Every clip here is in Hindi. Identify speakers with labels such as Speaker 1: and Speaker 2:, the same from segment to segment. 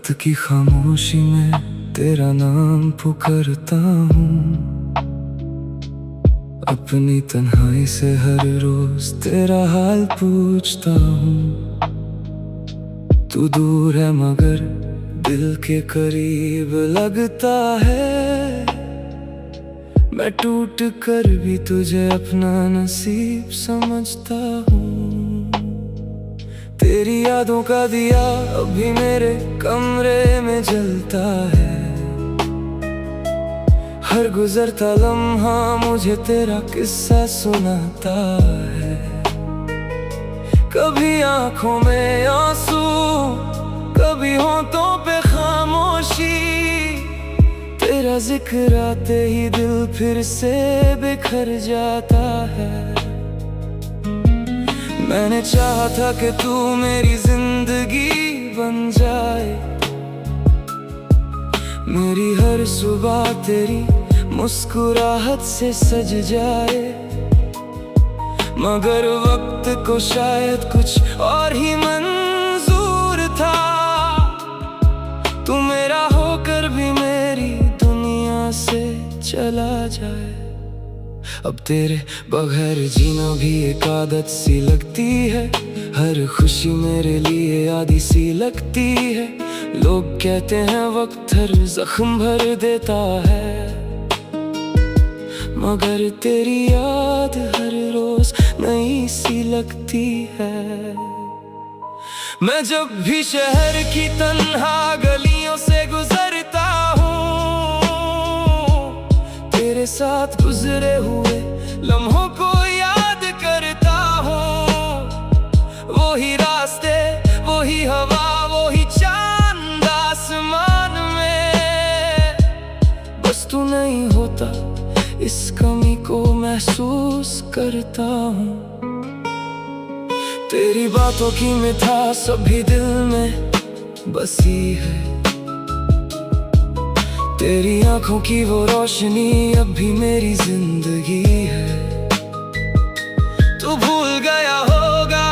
Speaker 1: वक्त की खामोशी में तेरा नाम पुकारता हूँ। अपनी तन्हाई से हर रोज तेरा हाल पूछता हूँ। तू दूर है मगर दिल के करीब लगता है। मैं टूट कर भी तुझे अपना नसीब समझता हूँ। तेरी यादों का दिया अभी मेरे कमरे में जलता है। हर गुजरता लम्हा मुझे तेरा किस्सा सुनाता है। कभी आंखों में आंसू, कभी होंठों पे खामोशी। तेरा जिक्र आते ही दिल फिर से बिखर जाता है। मैंने चाहा था कि तू मेरी जिंदगी बन जाए। मेरी हर सुबह तेरी मुस्कुराहट से सज जाए। मगर वक्त को शायद कुछ और ही मंजूर था। तू मेरा होकर भी मेरी दुनिया से चला जाए। अब तेरे बगैर जीना भी एक आदत सी लगती है। हर खुशी मेरे लिए आधी सी लगती है। लोग कहते हैं वक्त हर जख्म भर देता है, मगर तेरी याद हर रोज नई सी लगती है। मैं जब भी शहर की तन्हा गलियों से गुजरता हूँ, तेरे साथ गुजरे हुए लम्हों को याद करता हूँ। वही रास्ते, वही हवा, वही चांद आसमान में। बस तू नहीं होता, इस कमी को महसूस करता हूँ। तेरी बातों की मिठास अभी दिल में बसी है। तेरी आंखों की वो रोशनी अब भी मेरी जिंदगी है। तू भूल गया होगा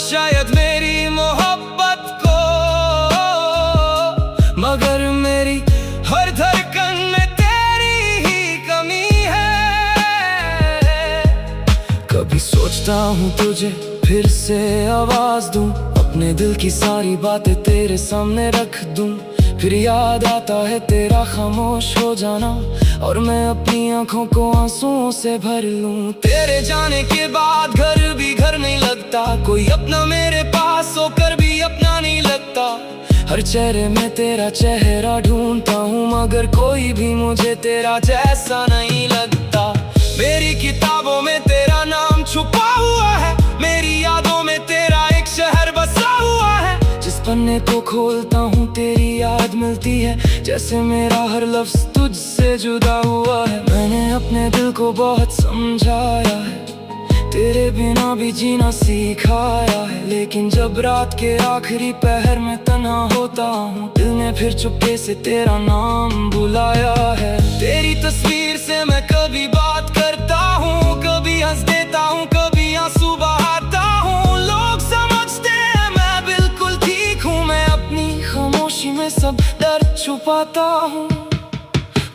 Speaker 1: शायद मेरी मोहब्बत को, मगर मेरी हर धड़कन में तेरी ही कमी है। कभी सोचता हूँ तुझे फिर से आवाज दूं, अपने दिल की सारी बातें तेरे सामने रख दूं। फिर याद आता है तेरा खामोश हो जाना, और मैं अपनी आंखों को आंसुओं से भर लूं। तेरे जाने के बाद घर भी घर नहीं लगता। कोई अपना मेरे पास होकर भी अपना नहीं लगता। हर चेहरे में तेरा चेहरा ढूंढता हूँ, मगर कोई भी मुझे तेरा जैसा नहीं लगता। मेरी किताबों में तेरा नाम छुपा हुआ है। मेरी यादों में तेरा एक शहर बसा हुआ है। जिस पन्ने को खोलता हूँ तेरी याद मिलती है, जैसे मेरा हर लफ्ज तुझसे जुदा हुआ है। मैंने अपने दिल को बहुत समझाया है, तेरे बिना भी जीना सिखाया है। लेकिन जब रात के आखिरी पहर में तन्हा होता हूँ, दिल ने फिर चुपके से तेरा नाम बुलाया है। तेरी तस्वीर से मैं कभी बात करता हूँ, कभी हंस देता हूँ, कभी आंसू बहाता हूँ। लोग समझते हैं मैं बिल्कुल ठीक हूँ, मैं अपनी खामोशी में सब दर्द छुपाता हूँ।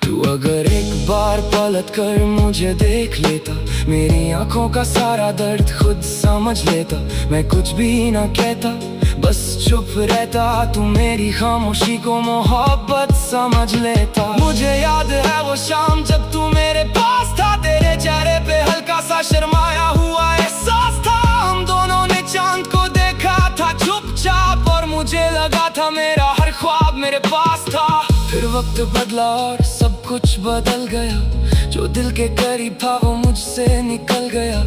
Speaker 1: तू अगर एक बार पलट कर मुझे देख लेता, मेरी आंखों का सारा दर्द खुद समझ लेता। मैं कुछ भी ना कहता, बस चुप रहता। तू मेरी खामोशी को मोहब्बत समझ लेता। मुझे याद है वो शाम जब तू मेरे पास था। तेरे चेहरे पे हल्का सा शर्माया हुआ एहसास था। हम दोनों ने चांद को देखा था चुपचाप, और मुझे लगा था मेरा हर ख्वाब मेरे पास था। फिर वक्त बदला और सब कुछ बदल गया। जो दिल के करीब था वो मुझसे निकल गया।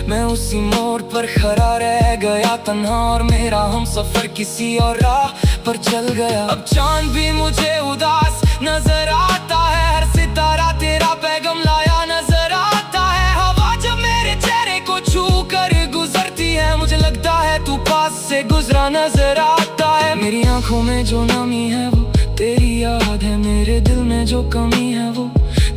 Speaker 1: मैं उसी मोड़ पर खड़ा रह गया तन्हा, और मेरा हम सफर किसी और राह पर चल गया। अब चांद भी मुझे उदास नजर आता है। हर सितारा तेरा पैगाम लाया नजर आता है। हवा जब मेरे चेहरे को छू कर गुजरती है, मुझे लगता है तू पास से गुजरा नजर आता है। मेरी आंखों में जो नमी है वो तेरी याद है। मेरे दिल में जो कमी है वो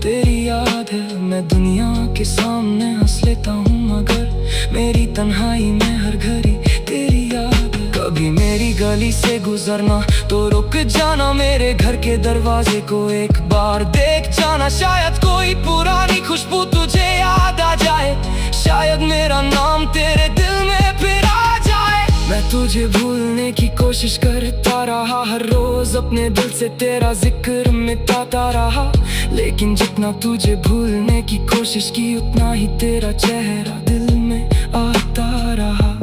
Speaker 1: तेरी याद है। मैं दुनिया के सामने हंस लेता हूँ, मगर मेरी तन्हाई में हर घड़ी तेरी याद है। कभी मेरी गली से गुजरना तो रुक जाना, मेरे घर के दरवाजे को एक बार देख जाना। शायद कोई पुरानी खुशबू तुझे याद आ जाए, शायद मेरा नाम तेरे दिल में फिर आ जाए। मैं तुझे भूलने की कोशिश करता रहा, हर रोज अपने दिल से तेरा जिक्र मिटाता रहा, लेकिन जितना तुझे भूलने की कोशिश की उतना ही तेरा चेहरा दिल में आता रहा।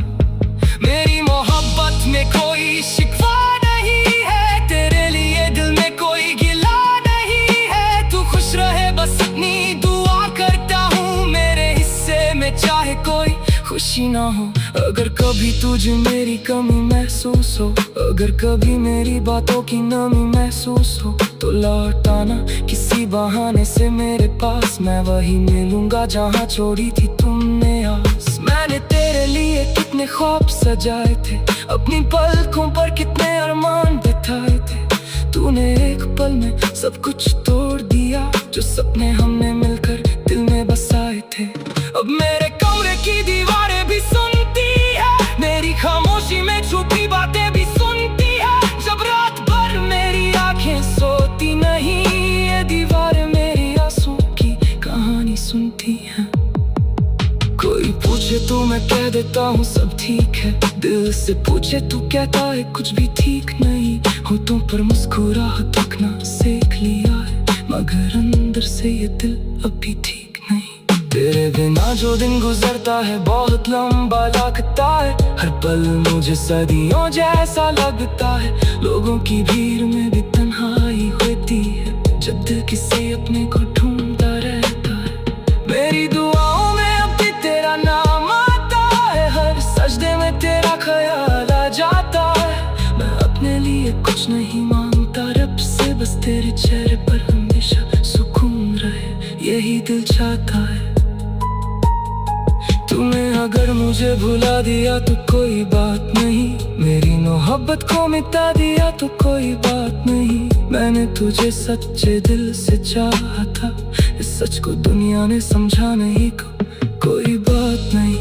Speaker 1: मेरी मोहब्बत में कोई शिकवा नहीं है, तेरे लिए दिल में कोई गिला नहीं है। तू खुश रहे बस अपनी दुआ करता हूँ, मेरे हिस्से में चाहे कोई खुशी ना हो। अगर कभी तुझे मेरी कमी महसूस हो, अगर कभी मेरी बातों की नमी महसूस हो, तो लौट आना किसी बहाने से मेरे पास। मैं वही मिलूंगा जहाँ छोड़ी थी तुमने आस। मैंने तेरे लिए कितने ख्वाब सजाए थे, अपनी पलकों पर कितने अरमान बिठाए थे। तूने एक पल में सब कुछ तोड़ दिया, जो सपने हमने मिलकर दिल में बसाए थे। अब मेरे कमरे की दीवारें भी सुनती है, मेरी खामोशी में छुपी बातें भी सुनती है। जब रात भर मेरी आंखें सोती नहीं, ये दीवारें मेरी आंसू की कहानी सुनती हैं। कोई पूछे तो मैं कह देता हूँ सब ठीक है, दिल से पूछे तो कहता है कुछ भी ठीक नहीं। होठों पर मुस्कुराहट रखना सीख लिया है, मगर अंदर से ये दिल अभी ठीक नहीं। तेरे बिना जो दिन गुजरता है बहुत लंबा लगता है, हर पल मुझे सदियों जैसा लगता है। लोगों की भीड़ में भी तन्हाई होती है, जब दिल किसी अपने को ढूंढता रहता है। मेरी दुआओं में अब भी तेरा नाम आता है, हर सजदे में तेरा ख्याल आ जाता है। मैं अपने लिए कुछ नहीं मांगता रब से, बस तेरे चेहरे पर हमेशा सुकून रहे, यही दिल चाहता है। तूने अगर मुझे भुला दिया तो कोई बात नहीं, मेरी मोहब्बत को मिटा दिया तो कोई बात नहीं। मैंने तुझे सच्चे दिल से चाहा था, इस सच को दुनिया ने समझा नहीं, कोई बात नहीं।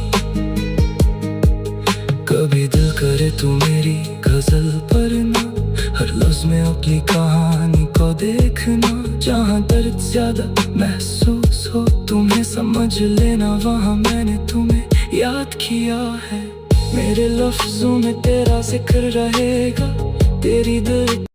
Speaker 1: कभी दिल करे तू मेरी गजल पढ़ना, हर लफ्ज में अपनी कहानी को देखना। जहाँ दर्द ज्यादा महसूस हो तुम्हें समझ लेना, वहाँ मैंने तुम्हें याद किया है। मेरे लफ्जों में तेरा जिक्र रहेगा, तेरी दिल